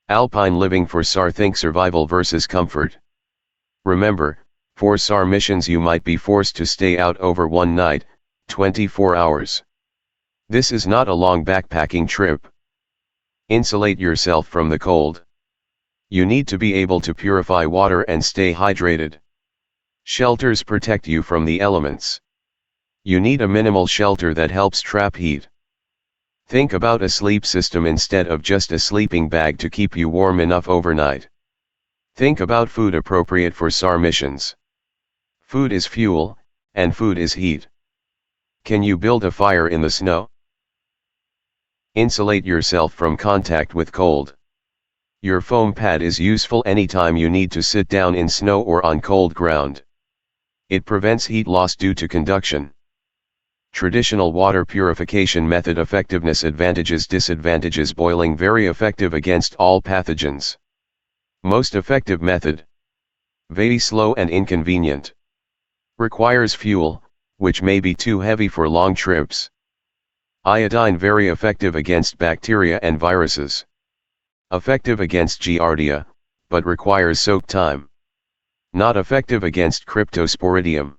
Alpine living for SAR. Think survival versus comfort. Remember, for SAR missions you might be forced to stay out over one night, 24 hours. This is not a long backpacking trip. Insulate yourself from the cold. You need to be able to purify water and stay hydrated. Shelters protect you from the elements. You need a minimal shelter that helps trap heat. Think about a sleep system instead of just a sleeping bag to keep you warm enough overnight. Think about food appropriate for SAR missions. Food is fuel, and food is heat. Can you build a fire in the snow? Insulate yourself from contact with cold. Your foam pad is useful anytime you need to sit down in snow or on cold ground. It prevents heat loss due to conduction. Traditional water purification method effectiveness advantages disadvantages boiling very effective against all pathogens. Most effective method. Very slow and inconvenient. Requires fuel, which may be too heavy for long trips. Iodine very effective against bacteria and viruses. Effective against Giardia, but requires soak time. Not effective against Cryptosporidium.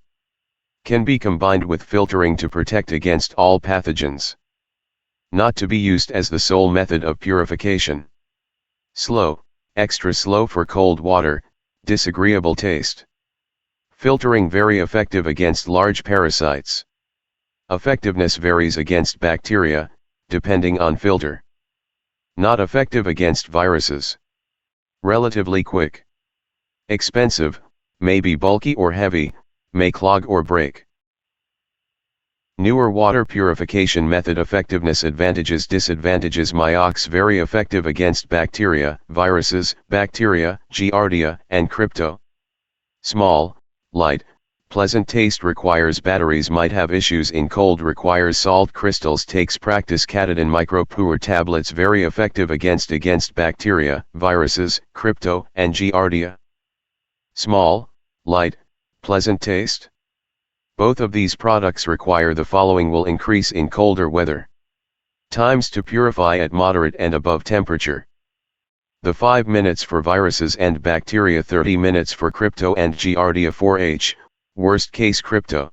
Can be combined with filtering to protect against all pathogens. Not to be used as the sole method of purification. Slow, extra slow for cold water, disagreeable taste. Filtering very effective against large parasites. Effectiveness varies against bacteria, depending on filter. Not effective against viruses. Relatively quick. Expensive, may be bulky or heavy, may clog or break. Newer water purification method effectiveness advantages disadvantages Myox very effective against bacteria, viruses, bacteria, Giardia, and crypto. Small, light, pleasant taste requires batteries might have issues in cold requires salt crystals takes practice Catadin micropure tablets very effective against bacteria, viruses, crypto, and Giardia. Small, light, pleasant taste? Both of these products require the following will increase in colder weather. Times to purify at moderate and above temperature. The 5 minutes for viruses and bacteria 30 minutes for crypto and Giardia 4H, worst case crypto.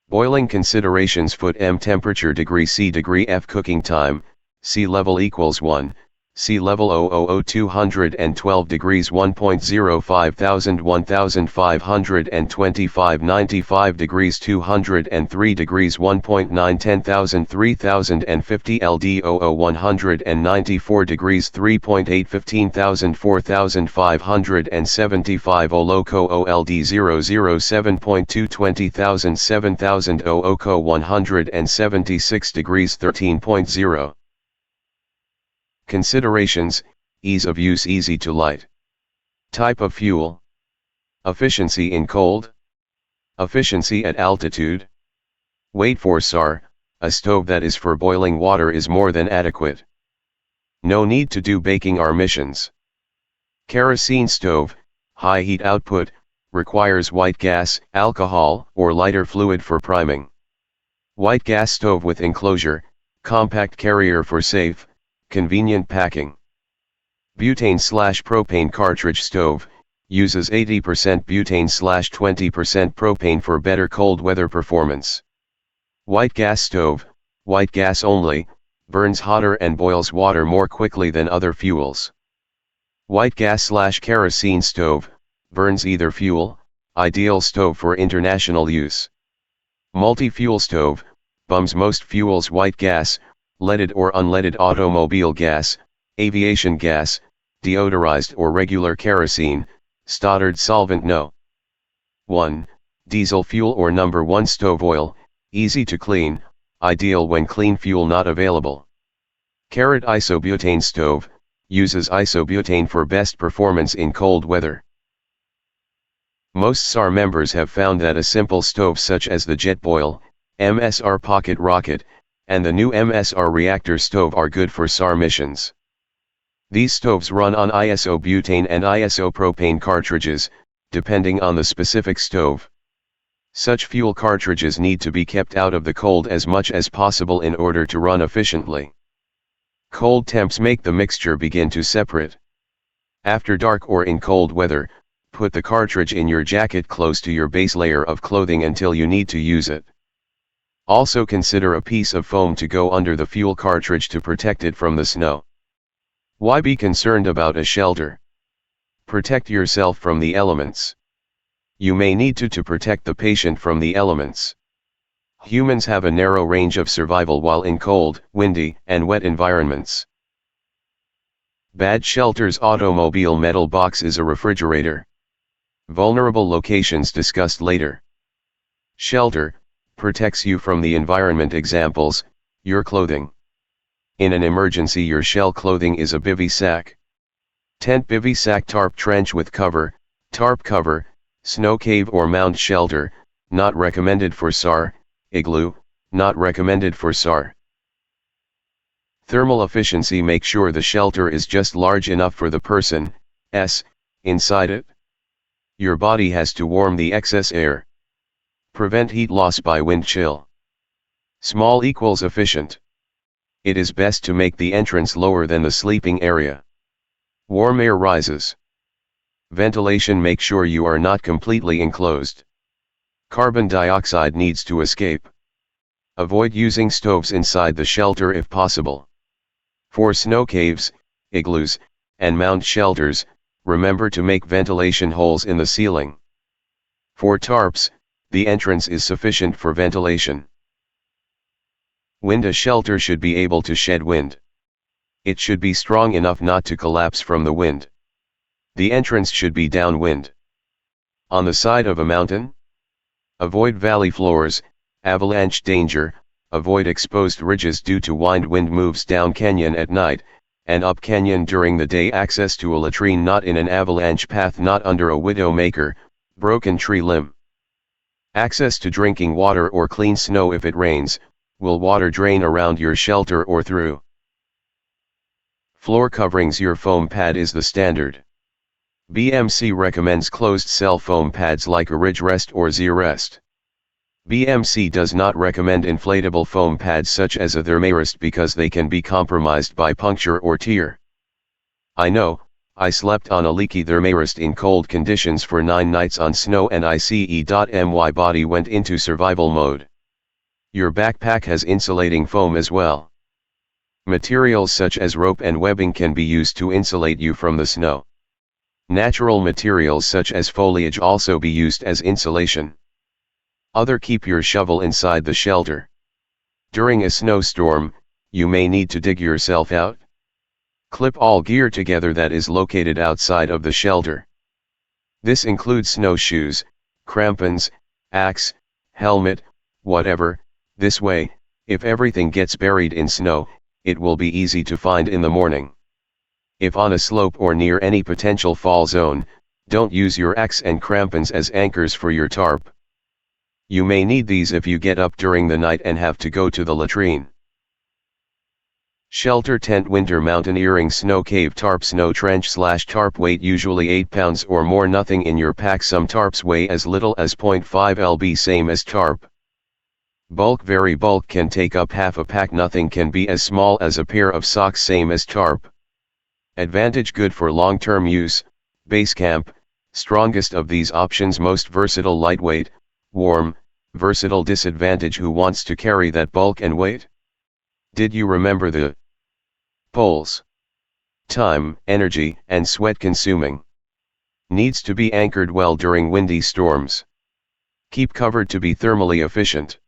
Boiling considerations foot m temperature degree C degree F cooking time, sea level equals 1. Sea level 212 degrees 1.05 thousand 1525 95 degrees 203 degrees 1.9 10,000 3050 LD 194 degrees 3.8 15,000 4575 Oloco OLD 007.2 20,000 7000 Ooko 176 degrees 13.0. Considerations, ease of use easy to light. Type of fuel. Efficiency in cold. Efficiency at altitude. Weight for SAR, a stove that is for boiling water is more than adequate. No need to do baking or missions. Kerosene stove, high heat output, requires white gas, alcohol, or lighter fluid for priming. White gas stove with enclosure, compact carrier for safe, convenient packing. Butane/propane cartridge stove, uses 80% butane/20% propane for better cold weather performance. White gas stove, white gas only, burns hotter and boils water more quickly than other fuels. White gas/kerosene stove, burns either fuel, ideal stove for international use. Multi-fuel stove, bums most fuels white gas, leaded or unleaded automobile gas, aviation gas, deodorized or regular kerosene, Stoddard solvent no. 1. Diesel fuel or number 1 stove oil, easy to clean, ideal when clean fuel not available. Isobutane stove, uses isobutane for best performance in cold weather. Most SAR members have found that a simple stove such as the Jetboil, MSR Pocket Rocket, and the new MSR reactor stove are good for SAR missions. These stoves run on isobutane and isopropane cartridges, depending on the specific stove. Such fuel cartridges need to be kept out of the cold as much as possible in order to run efficiently. Cold temps make the mixture begin to separate. After dark or in cold weather, put the cartridge in your jacket close to your base layer of clothing until you need to use it. Also consider a piece of foam to go under the fuel cartridge to protect it from the snow. Why be concerned about a shelter? Protect yourself from the elements. You may need to protect the patient from the elements. Humans have a narrow range of survival while in cold, windy, and wet environments. Bad shelters. Automobile metal box is a refrigerator. Vulnerable locations discussed later. Shelter protects you from the environment. Examples: your clothing. In an emergency, your shell clothing is a bivy sack. Tent, bivy sack. Tarp, trench with cover, tarp cover, snow cave or mound shelter, not recommended for SAR. Igloo, not recommended for SAR. Thermal efficiency. Make sure the shelter is just large enough for the person's inside it. Your body has to warm the excess air. Prevent heat loss by wind chill. Small equals efficient. It is best to make the entrance lower than the sleeping area. Warm air rises. Ventilation. Make sure you are not completely enclosed. Carbon dioxide needs to escape. Avoid using stoves inside the shelter if possible. For snow caves, igloos, and mound shelters, remember to make ventilation holes in the ceiling. For tarps, the entrance is sufficient for ventilation. Wind. A shelter should be able to shed wind. It should be strong enough not to collapse from the wind. The entrance should be downwind. On the side of a mountain? Avoid valley floors, avalanche danger. Avoid exposed ridges due to wind moves down canyon at night, and up canyon during the day. Access to a latrine not in an avalanche path, not under a widowmaker, broken tree limb. Access to drinking water or clean snow. If it rains, will water drain around your shelter or through? Floor coverings. Your foam pad is the standard. BMC recommends closed cell foam pads like a Ridge Rest or Z-Rest. BMC does not recommend inflatable foam pads such as a Thermarest because they can be compromised by puncture or tear. I know, I slept on a leaky Thermarest in cold conditions for 9 nights on snow and my body went into survival mode. Your backpack has insulating foam as well. Materials such as rope and webbing can be used to insulate you from the snow. Natural materials such as foliage also be used as insulation. Keep your shovel inside the shelter. During a snowstorm, you may need to dig yourself out. Clip all gear together that is located outside of the shelter. This includes snowshoes, crampons, axe, helmet, whatever. This way, if everything gets buried in snow, it will be easy to find in the morning. If on a slope or near any potential fall zone, don't use your axe and crampons as anchors for your tarp. You may need these if you get up during the night and have to go to the latrine. Shelter tent. Winter mountaineering. Snow cave. Tarp. Snow trench / tarp. Weight usually 8 pounds or more. Nothing in your pack. Some tarps weigh as little as 0.5 lb. Same as tarp. Bulk. Very bulk can take up half a pack. Nothing can be as small as a pair of socks. Same as tarp. Advantage. Good for long-term use. Base camp. Strongest of these options. Most versatile. Lightweight, warm, versatile. Disadvantage. Who wants to carry that bulk and weight? Did you remember the poles? Time, energy, and sweat consuming. Needs to be anchored well during windy storms. Keep covered to be thermally efficient.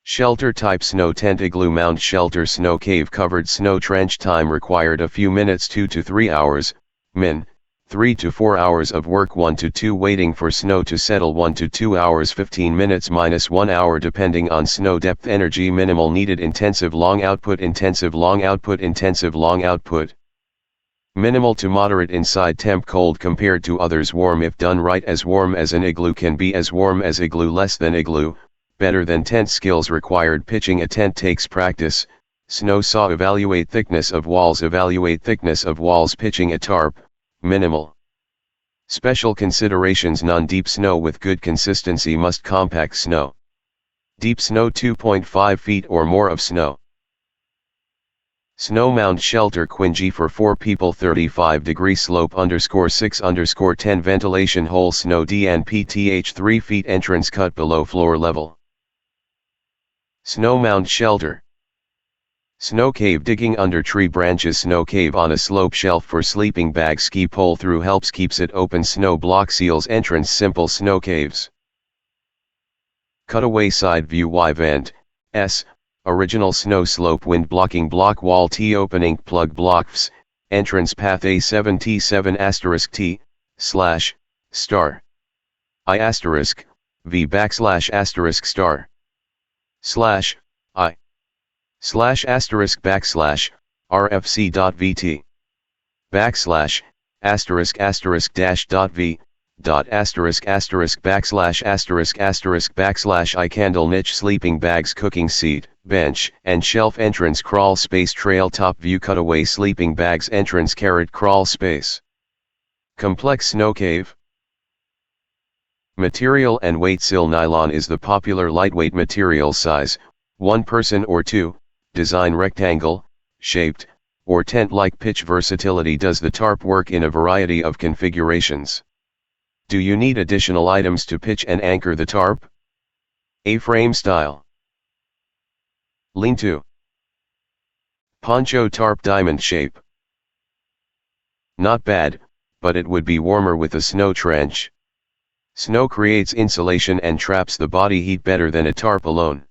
Shelter type. Snow tent. Igloo. Mound shelter. Snow cave. Covered snow trench. Time required a few minutes. 2 to 3 hours, min. 3 to 4 hours of work. 1 to 2 waiting for snow to settle. 1 to 2 hours. 15 minutes minus 1 hour depending on snow depth. Energy minimal needed. Intensive long output. Intensive long output. Intensive long output. Minimal to moderate inside temp. Cold compared to others. Warm if done right. As warm as an igloo can be. As warm as igloo. Less than igloo. Better than tent. Skills required. Pitching a tent takes practice. Snow saw. Evaluate thickness of walls. Evaluate thickness of walls. Pitching a tarp. Minimal. Special considerations. Non-deep snow with good consistency must. Compact snow. Deep snow 2.5 feet or more of snow. Snow Mound Shelter Quingy for 4 people 35° slope _6_10 ventilation hole snow DNPTH 3 feet entrance cut below floor level. Snow Mound Shelter. Snow cave digging under tree branches. Snow cave on a slope shelf for sleeping bag. Ski pole through helps keeps it open. Snow block seals entrance. Simple snow caves. Cutaway side view Y vent, S, original snow slope wind blocking block wall T opening plug blocks, entrance path A7 T7 asterisk T, slash, star. I asterisk, V backslash asterisk star. Slash, I. Slash asterisk backslash, RFC.VT. Backslash, asterisk asterisk dash dot V. Dot asterisk asterisk backslash asterisk asterisk backslash I candle niche sleeping bags cooking seat, bench, and shelf entrance crawl space trail top view cutaway sleeping bags entrance carrot crawl space. Complex snow cave. Material and weight. Sil nylon is the popular lightweight material. Size, 1 person or 2, design rectangle, shaped, or tent-like. Pitch versatility. Does the tarp work in a variety of configurations? Do you need additional items to pitch and anchor the tarp? A-frame style. Lean-to. Poncho tarp diamond shape. Not bad, but it would be warmer with a snow trench. Snow creates insulation and traps the body heat better than a tarp alone.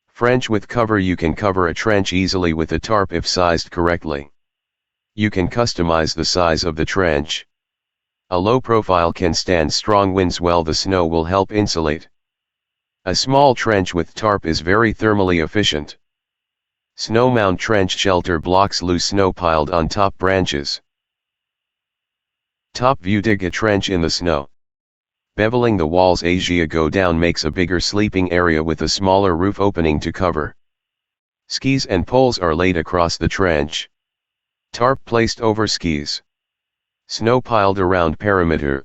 French with cover. You can cover a trench easily with a tarp if sized correctly. You can customize the size of the trench. A low profile can stand strong winds well. The snow will help insulate. A small trench with tarp is very thermally efficient. Snow mound trench shelter blocks loose snow piled on top branches. Top view. Dig a trench in the snow. Beveling the walls as you go down makes a bigger sleeping area with a smaller roof opening to cover. Skis and poles are laid across the trench. Tarp placed over skis. Snow piled around perimeter.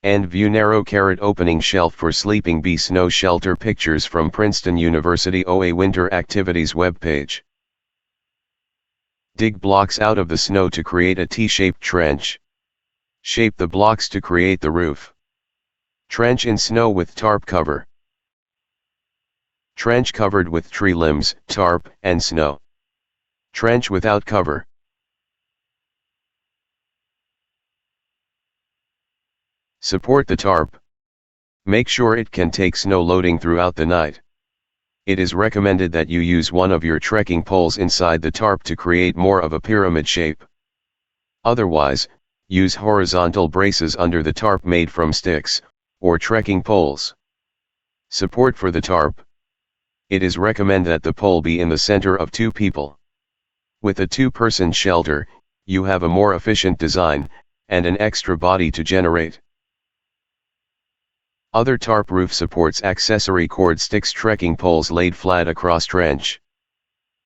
End view. Narrow carrot opening shelf for sleeping. B snow shelter. Pictures from Princeton University OA winter activities webpage. Dig blocks out of the snow to create a T-shaped trench. Shape the blocks to create the roof. Trench in snow with tarp cover. Trench covered with tree limbs, tarp, and snow. Trench without cover. Support the tarp. Make sure it can take snow loading throughout the night. It is recommended that you use one of your trekking poles inside the tarp to create more of a pyramid shape. Otherwise, use horizontal braces under the tarp made from sticks, or trekking poles. Support for the tarp. It is recommended that the pole be in the center of 2 people. With a 2-person shelter, you have a more efficient design, and an extra body to generate. Other tarp roof supports. Accessory cord sticks. Trekking poles laid flat across trench.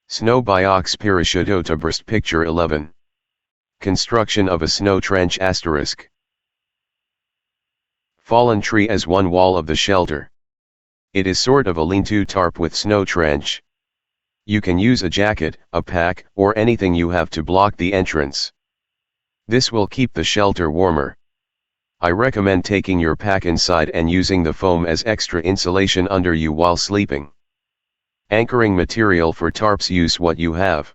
Snow box parachute to burst. Picture 11. Construction of a snow trench asterisk. Fallen tree as one wall of the shelter. It is sort of a lean-to tarp with snow trench. You can use a jacket, a pack, or anything you have to block the entrance. This will keep the shelter warmer. I recommend taking your pack inside and using the foam as extra insulation under you while sleeping. Anchoring material for tarps. Use what you have.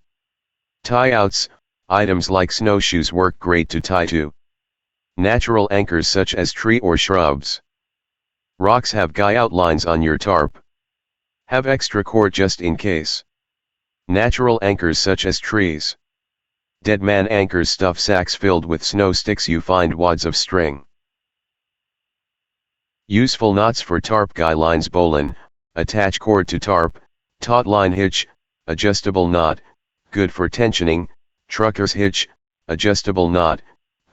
Tie-outs, items like snowshoes work great to tie to. Natural anchors such as tree or shrubs. Rocks have guy outlines on your tarp. Have extra cord just in case. Natural anchors such as trees. Dead man anchors. Stuff sacks filled with snow sticks. You find wads of string. Useful knots for tarp. Guy lines. Bowline, attach cord to tarp. Taut line hitch, adjustable knot, good for tensioning. Trucker's hitch, adjustable knot,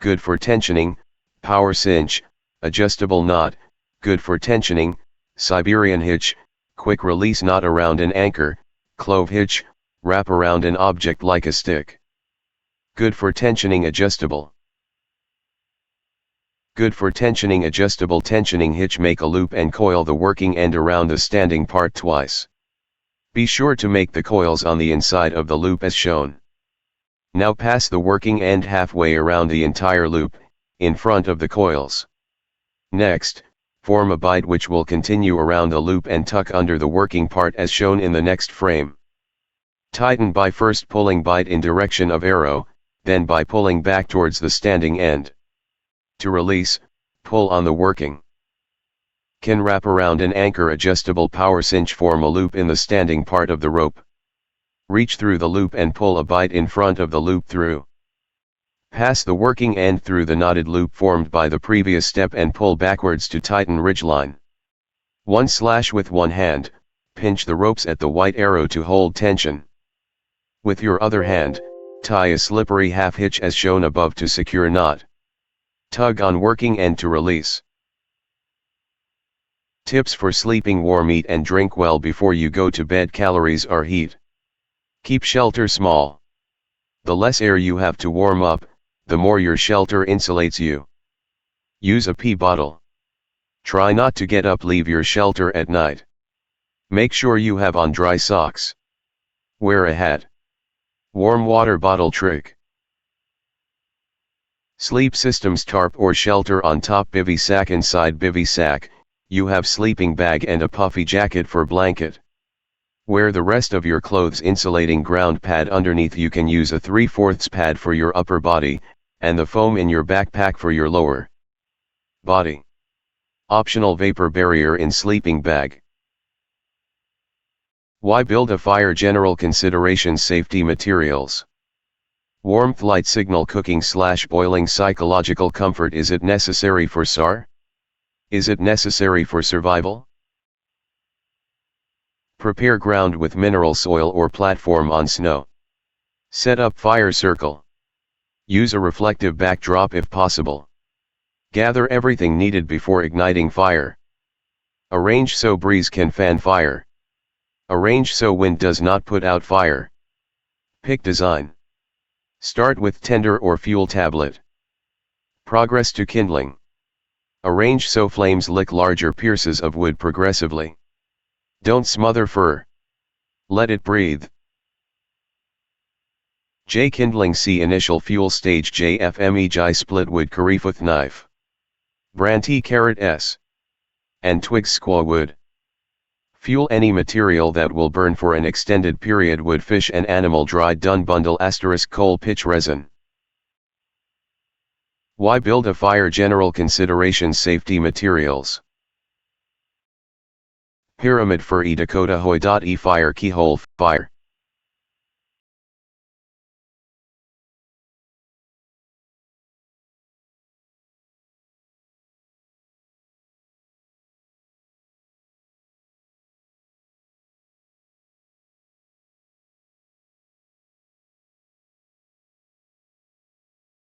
good for tensioning. Power cinch, adjustable knot, good for tensioning. Siberian hitch, quick release knot around an anchor. Clove hitch, wrap around an object like a stick. Good for tensioning. Adjustable. Good for tensioning. Adjustable tensioning hitch. Make a loop and coil the working end around the standing part twice. Be sure to make the coils on the inside of the loop as shown. Now pass the working end halfway around the entire loop, in front of the coils. Next, form a bight which will continue around the loop and tuck under the working part as shown in the next frame. Tighten by first pulling bight in direction of arrow, then by pulling back towards the standing end. To release, pull on the working. Can wrap around an anchor adjustable power cinch, form a loop in the standing part of the rope. Reach through the loop and pull a bight in front of the loop through. Pass the working end through the knotted loop formed by the previous step and pull backwards to tighten ridgeline. 1/ with one hand, pinch the ropes at the white arrow to hold tension. With your other hand, tie a slippery half hitch as shown above to secure knot. Tug on working end to release. Tips for sleeping: warm, eat and drink well before you go to bed. Calories are heat. Keep shelter small. The less air you have to warm up, the more your shelter insulates you. Use a pee bottle. Try not to get up, leave your shelter at night. Make sure you have on dry socks. Wear a hat. Warm water bottle trick. Sleep systems: tarp or shelter on top, bivy sack inside bivy sack. You have sleeping bag and a puffy jacket for blanket. Wear the rest of your clothes insulating ground pad underneath. You can use a 3/4 pad for your upper body, and the foam in your backpack for your lower body. Optional vapor barrier in sleeping bag. Why build a fire? General considerations: safety, materials, warmth, light signal, cooking/boiling, psychological comfort. Is it necessary for SAR? Is it necessary for survival? Prepare ground with mineral soil or platform on snow. Set up fire circle. Use a reflective backdrop if possible. Gather everything needed before igniting fire. Arrange so breeze can fan fire. Arrange so wind does not put out fire. Pick design. Start with tinder or fuel tablet. Progress to kindling. Arrange so flames lick larger pieces of wood progressively. Don't smother fur. Let it breathe. J. Kindling. C. Initial fuel stage. J. FME. J. Split wood Karifuth knife. Branti carrot S. And twigs squaw wood. Fuel: any material that will burn for an extended period. Wood, fish and animal. Dried dun bundle * coal, pitch, resin. Why build a fire? General considerations: safety, materials. Pyramid for E. Dakota Hoy. E. Fire keyhole. Fire.